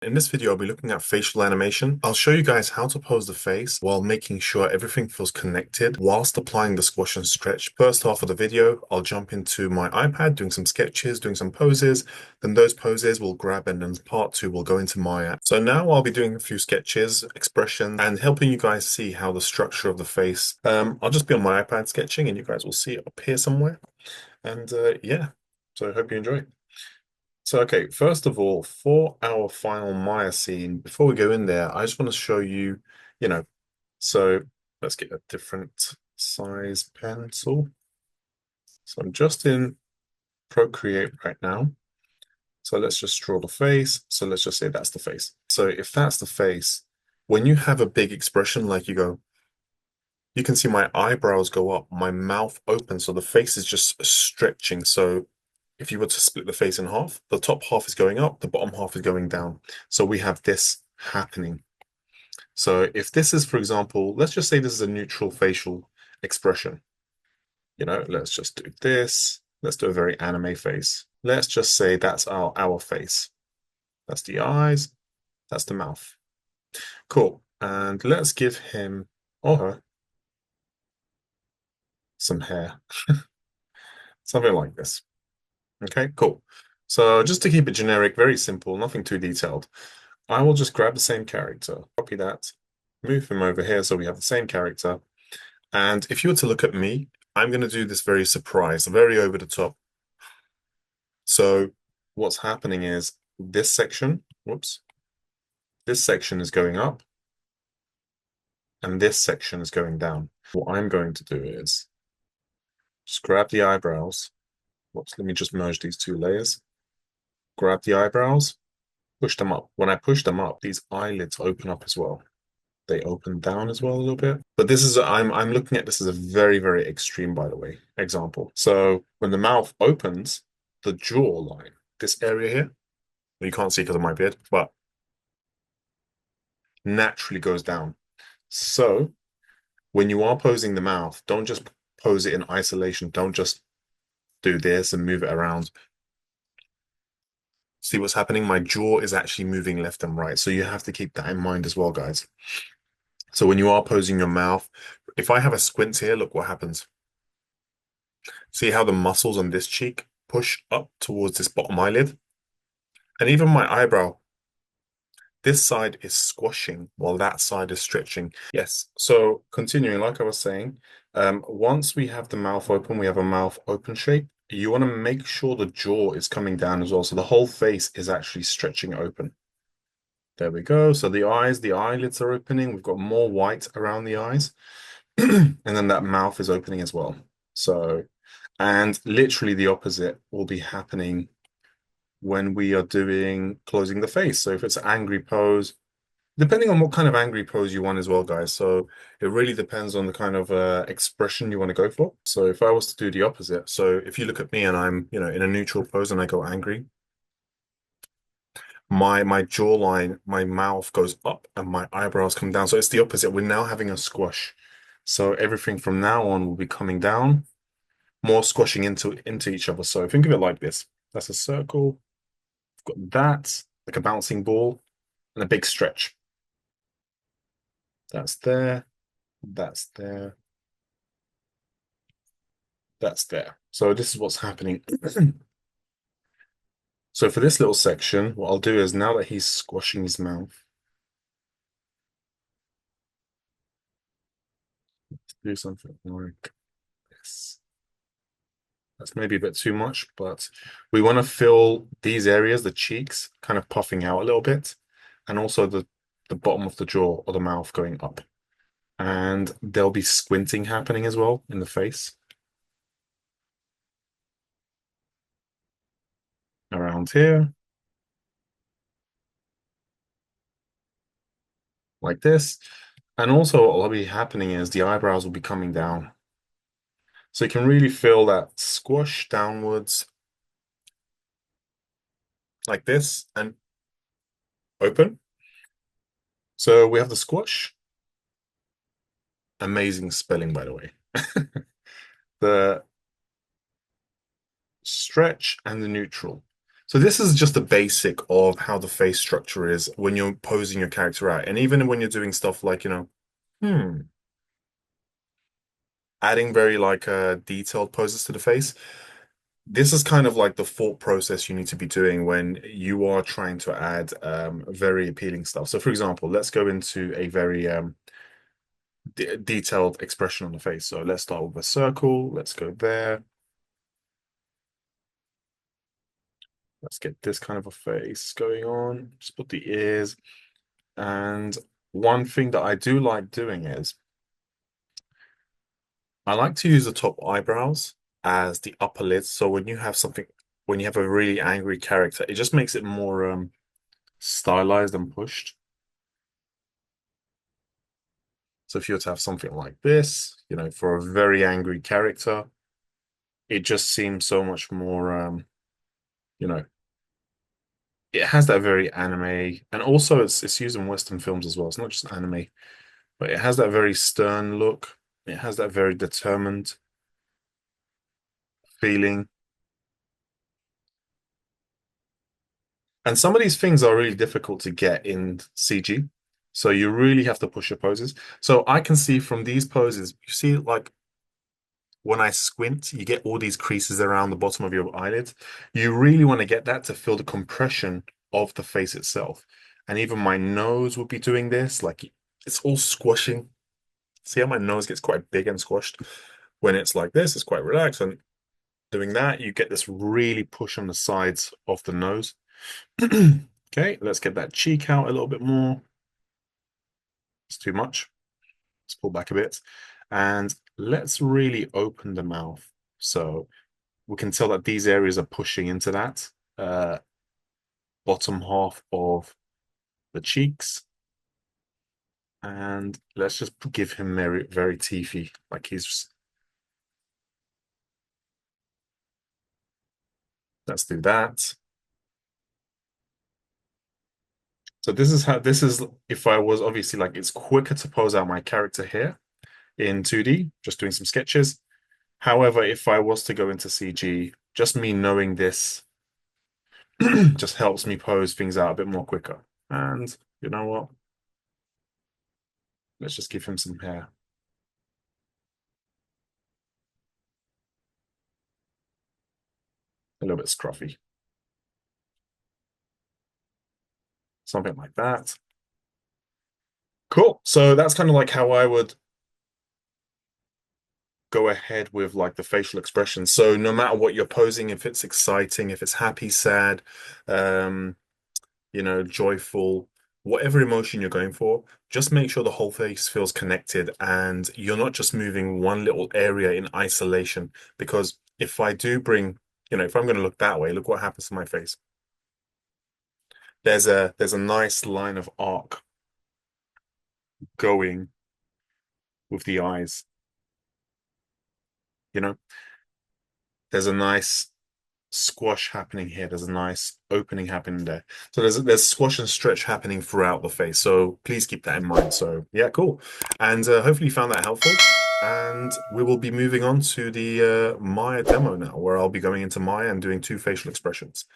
In this video, I'll be looking at facial animation. I'll show you guys how to pose the face while making sure everything feels connected whilst applying the squash and stretch. First half of the video, I'll jump into my iPad, doing some sketches, doing some poses. Then those poses will grab and then part two will go into Maya. So now I'll be doing a few sketches, expressions, and helping you guys see how the structure of the face. I'll just be on my iPad sketching and you guys will see it up here somewhere. And yeah, so I hope you enjoy. So, okay, first of all, for our final Maya scene, before we go in there, I just want to show you, you know, so let's get a different size pencil. So I'm just in Procreate right now. So let's just draw the face. So let's just say that's the face. So if that's the face, when you have a big expression like you go, you can see my eyebrows go up, my mouth opens, so the face is just stretching. So if you were to split the face in half, the top half is going up, the bottom half is going down. So we have this happening. So if this is, for example, let's just say this is a neutral facial expression. Let's just do this. Let's do a very anime face. Let's just say that's our face. That's the eyes. That's the mouth. Cool. And let's give him or her some hair. Something like this. Okay, cool. So just to keep it generic, very simple, nothing too detailed, I will just grab the same character, copy that, move him over here so we have the same character. And if you were to look at me, I'm going to do this very surprise, very over the top. So what's happening is this section, whoops, this section is going up and this section is going down. What I'm going to do is just grab the eyebrows. Whoops, let me just merge these two layers. Grab the eyebrows, push them up. When I push them up, these eyelids open up as well. They open down as well a little bit. But this is, I'm looking at this as a very, very extreme, by the way, example. So when the mouth opens, the jawline, this area here, you can't see because of my beard, but naturally goes down. So when you are posing the mouth, don't just pose it in isolation. Don't just do this and move it around. See what's happening? My jaw is actually moving left and right. So you have to keep that in mind as well, guys. So when you are posing your mouth, if I have a squint here, look what happens. See how the muscles on this cheek push up towards this bottom eyelid? And even my eyebrow, this side is squashing while that side is stretching. Yes, so continuing, like I was saying, once we have the mouth open, we have a mouth open shape. You want to make sure the jaw is coming down as well. So the whole face is actually stretching open. There we go. So the eyes, the eyelids are opening. We've got more white around the eyes. And then that mouth is opening as well. So, and literally the opposite will be happening when we are doing closing the face. So if it's an angry pose, depending on what kind of angry pose you want as well, guys. So it really depends on the kind of expression you want to go for. So if I was to do the opposite, so if you look at me and I'm, in a neutral pose and I go angry, my jawline, my mouth goes up and my eyebrows come down. So it's the opposite. We're now having a squash. So everything from now on will be coming down, more squashing into each other. So think of it like this. That's a circle. We've got that, like a bouncing ball, and a big stretch. That's there, that's there, that's there. So this is what's happening. So for this little section, what I'll do is now that he's squashing his mouth, do something like this. That's maybe a bit too much, but we want to fill these areas, the cheeks, kind of puffing out a little bit, and also the bottom of the jaw or the mouth going up. And there'll be squinting happening as well in the face. Around here, like this. And also what will be happening is the eyebrows will be coming down. So you can really feel that squash downwards like this and open. So we have the squash. Amazing spelling, by the way. The stretch and the neutral. So this is just the basic of how the face structure is when you're posing your character out. And even when you're doing stuff like, adding very like detailed poses to the face. This is kind of like the thought process you need to be doing when you are trying to add very appealing stuff. So for example, let's go into a very detailed expression on the face. So let's start with a circle. Let's go there. Let's get this kind of a face going on. Just put the ears. And one thing that I do like doing is I like to use the top eyebrows as the upper lids. So when you have something, when you have a really angry character, it just makes it more stylized and pushed. So if you were to have something like this, for a very angry character, it just seems so much more, you know, it has that very anime, and also it's used in Western films as well. It's not just anime, but it has that very stern look. It has that very determined feeling. And some of these things are really difficult to get in CG. So you really have to push your poses. So I can see from these poses, you see like when I squint, you get all these creases around the bottom of your eyelids. You really want to get that to feel the compression of the face itself. And even my nose will be doing this, like it's all squashing. See how my nose gets quite big and squashed? When it's like this, it's quite relaxed. And doing that, you get this really push on the sides of the nose. Okay, let's get that cheek out a little bit more. It's too much. Let's pull back a bit. And let's really open the mouth. So we can tell that these areas are pushing into that bottom half of the cheeks. And let's just give him very, very teethy, like he's. Let's do that. So this is how this is if I was obviously like it's quicker to pose out my character here in 2D, just doing some sketches. However, if I was to go into CG, just me knowing this just helps me pose things out a bit more quicker. And you know what? Let's just give him some hair. A little bit scruffy. Something like that. Cool. So that's kind of like how I would go ahead with like the facial expressions. So no matter what you're posing, if it's exciting, if it's happy, sad, um, joyful, whatever emotion you're going for, just make sure the whole face feels connected and you're not just moving one little area in isolation. Because if I do bring, if I'm going to look that way, look what happens to my face. There's a nice line of arc going with the eyes, you know. There's a nice squash happening here. There's a nice opening happening there. So there's squash and stretch happening throughout the face. So please keep that in mind. So yeah, cool. And hopefully you found that helpful. And we will be moving on to the Maya demo now, where I'll be going into Maya and doing two facial expressions.